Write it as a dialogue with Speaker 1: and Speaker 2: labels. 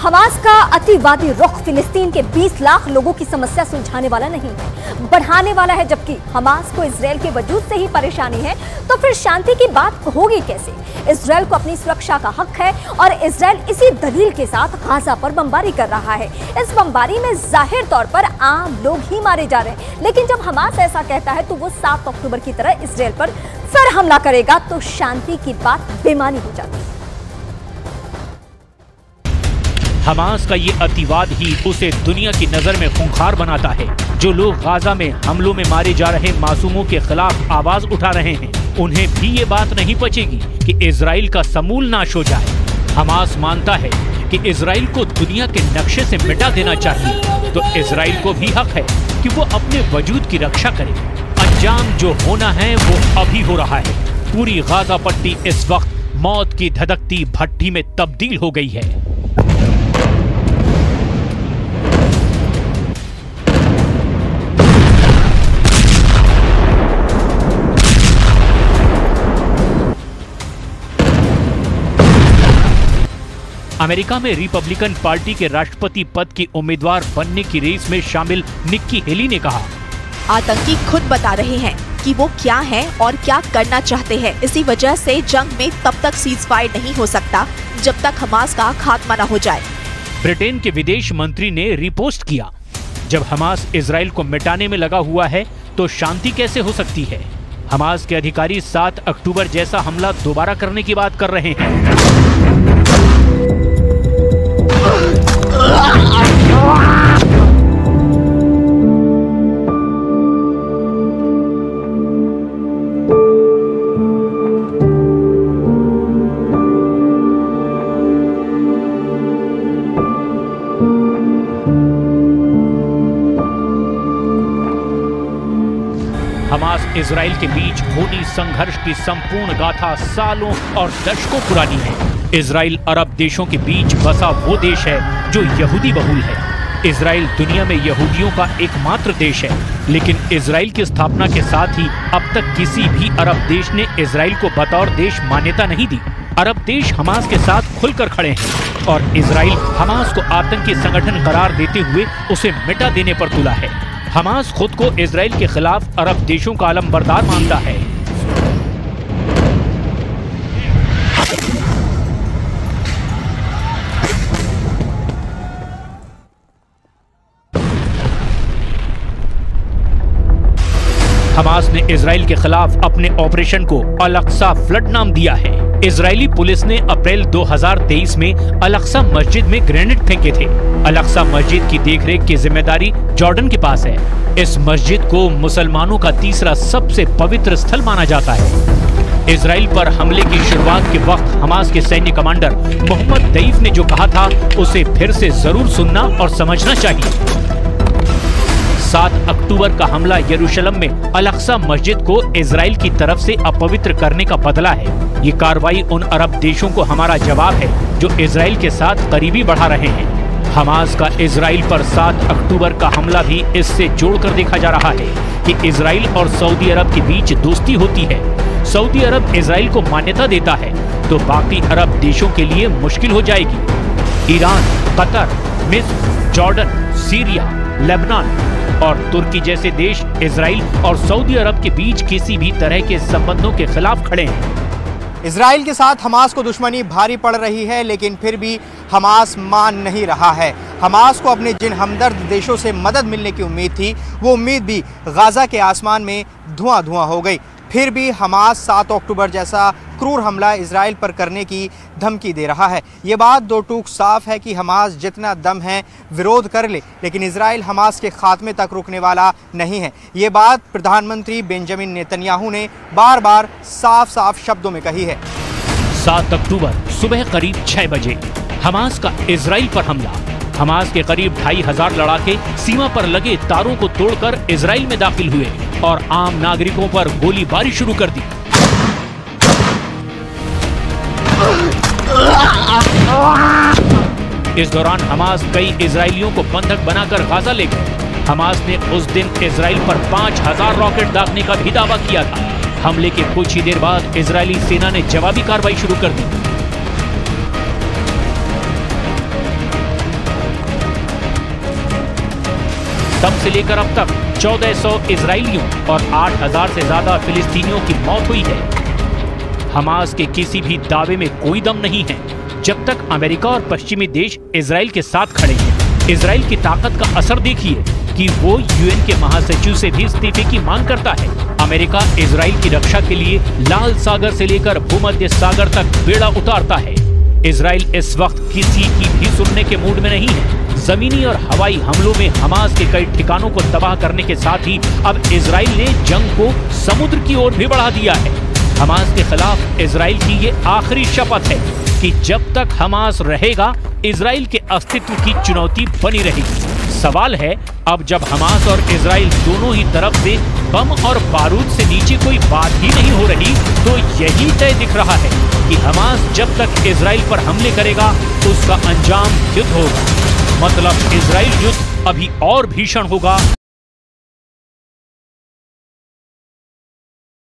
Speaker 1: Hamas का अतिवादी रुख फिलिस्तीन के 20 लाख लोगों की समस्या सुलझाने वाला नहीं है, बढ़ाने वाला है। जबकि हमास को इजरायल के वजूद से ही परेशानी है, तो फिर शांति की बात होगी कैसे? इजरायल को अपनी सुरक्षा का हक है और इजरायल इसी दलील के साथ गाजा पर बमबारी कर रहा है। इस बमबारी में जाहिर तौर पर आम लोग ही मारे जा रहे हैं, लेकिन जब हमास ऐसा कहता है तो वो 7 अक्टूबर की तरह इजरायल पर फिर हमला करेगा तो शांति की बात बेमानी हो जाती है।
Speaker 2: हमास का ये अतिवाद ही उसे दुनिया की नजर में खूंखार बनाता है। जो लोग गाजा में हमलों में मारे जा रहे मासूमों के खिलाफ आवाज उठा रहे हैं, उन्हें भी ये बात नहीं पचेगी कि इजराइल का समूल नाश हो जाए। हमास मानता है कि इजराइल को दुनिया के नक्शे से मिटा देना चाहिए, तो इजराइल को भी हक है कि वो अपने वजूद की रक्षा करे। अंजाम जो होना है वो अभी हो रहा है। पूरी गाजा पट्टी इस वक्त मौत की धधकती भट्टी में तब्दील हो गई है। अमेरिका में रिपब्लिकन पार्टी के राष्ट्रपति पद की उम्मीदवार बनने की रेस में शामिल निक्की हेली ने कहा,
Speaker 3: आतंकी खुद बता रहे हैं कि वो क्या हैं और क्या करना चाहते हैं। इसी वजह से जंग में तब तक सीजफायर नहीं हो सकता जब तक हमास का खात्मा न हो जाए।
Speaker 2: ब्रिटेन के विदेश मंत्री ने रिपोस्ट किया, जब हमास इजराइल को मिटाने में लगा हुआ है तो शांति कैसे हो सकती है? हमास के अधिकारी 7 अक्टूबर जैसा हमला दोबारा करने की बात कर रहे हैं। हमास इजराइल के बीच खूनी संघर्ष की संपूर्ण गाथा सालों और दशकों पुरानी है। इजराइल अरब देशों के बीच बसा वो देश है जो यहूदी बहुल है। इजराइल दुनिया में यहूदियों का एकमात्र देश है, लेकिन इजराइल की स्थापना के साथ ही अब तक किसी भी अरब देश ने इजराइल को बतौर देश मान्यता नहीं दी। अरब देश हमास के साथ खुलकर खड़े हैं और इजराइल हमास को आतंकी संगठन करार देते हुए उसे मिटा देने पर तुला है। हमास खुद को इजराइल के खिलाफ अरब देशों का अलमबरदार मानता है। हमास ने इजराइल के खिलाफ अपने ऑपरेशन को अल-अक्सा फ्लड नाम दिया है। इजरायली पुलिस ने अप्रैल 2023 में अल-अक्सा मस्जिद में ग्रेनेड फेंके थे। अल-अक्सा मस्जिद की देखरेख की जिम्मेदारी जॉर्डन के पास है। इस मस्जिद को मुसलमानों का तीसरा सबसे पवित्र स्थल माना जाता है। इजराइल पर हमले की शुरुआत के वक्त हमास के सैन्य कमांडर मोहम्मद दईफ ने जो कहा था, उसे फिर से जरूर सुनना और समझना चाहिए। 7 अक्टूबर का हमला यरूशलेम में अल-अक्सा मस्जिद को इजराइल की तरफ से अपवित्र करने का बदला है। ये कार्रवाई उन अरब देशों को हमारा जवाब है जो इजराइल के साथ करीबी बढ़ा रहे हैं। हमास का इजराइल पर 7 अक्टूबर का हमला भी इससे जोड़कर देखा जा रहा है कि इजराइल और सऊदी अरब के बीच दोस्ती होती है। सऊदी अरब इजराइल को मान्यता देता है तो बाकी अरब देशों के लिए मुश्किल हो जाएगी। ईरान, कतर, मिस्र, जॉर्डन, सीरिया, लेबनान और तुर्की जैसे देश इजराइल और सऊदी अरब के बीच किसी भी तरह के संबंधों के खिलाफ खड़े हैं।
Speaker 4: इजराइल के साथ हमास को दुश्मनी भारी पड़ रही है, लेकिन फिर भी हमास मान नहीं रहा है। हमास को अपने जिन हमदर्द देशों से मदद मिलने की उम्मीद थी, वो उम्मीद भी गाजा के आसमान में धुआं धुआं हो गई। फिर भी हमास 7 अक्टूबर जैसा क्रूर हमला इजराइल पर करने की धमकी दे रहा है। ये बात दो टूक साफ है कि हमास जितना दम है विरोध कर ले, लेकिन इजराइल हमास के खात्मे तक रुकने वाला नहीं है। ये बात प्रधानमंत्री बेंजामिन नेतन्याहू ने बार बार साफ साफ शब्दों में कही है।
Speaker 2: 7 अक्टूबर सुबह करीब 6 बजे हमास का इजराइल पर हमला। हमास के करीब 2500 लड़ाके सीमा पर लगे तारों को तोड़कर इजराइल में दाखिल हुए और आम नागरिकों पर गोलीबारी शुरू कर दी। इस दौरान हमास कई इजरायलियों को बंधक बनाकर गाजा ले गए। हमास ने उस दिन इजराइल पर 5000 रॉकेट दागने का भी दावा किया था। हमले के कुछ ही देर बाद इजरायली सेना ने जवाबी कार्रवाई शुरू कर दी। तब से लेकर अब तक 1400 इजरायलियों और 8000 से ज्यादा फिलिस्तीनियों की मौत हुई है। हमास के किसी भी दावे में कोई दम नहीं है जब तक अमेरिका और पश्चिमी देश इजराइल के साथ खड़े हैं। इजराइल की ताकत का असर देखिए कि वो यूएन के महासचिव से भी इस्तीफे की मांग करता है। अमेरिका इजराइल की रक्षा के लिए लाल सागर से लेकर भूमध्य सागर तक बेड़ा उतारता है। इजराइल इस वक्त किसी की भी सुनने के मूड में नहीं है। जमीनी और हवाई हमलों में हमास के कई ठिकानों को तबाह करने के साथ ही अब इजराइल ने जंग को समुद्र की ओर भी बढ़ा दिया है। हमास के खिलाफ इजराइल की ये आखिरी शपथ है कि जब तक हमास रहेगा इजराइल के अस्तित्व की चुनौती बनी रहेगी। सवाल है, अब जब हमास और इजराइल दोनों ही तरफ से बम और बारूद से नीचे कोई बात ही नहीं हो रही, तो यही तय दिख रहा है कि हमास जब तक इजराइल पर हमले करेगा उसका अंजाम युद्ध होगा। मतलब इजराइल युद्ध अभी और भीषण होगा।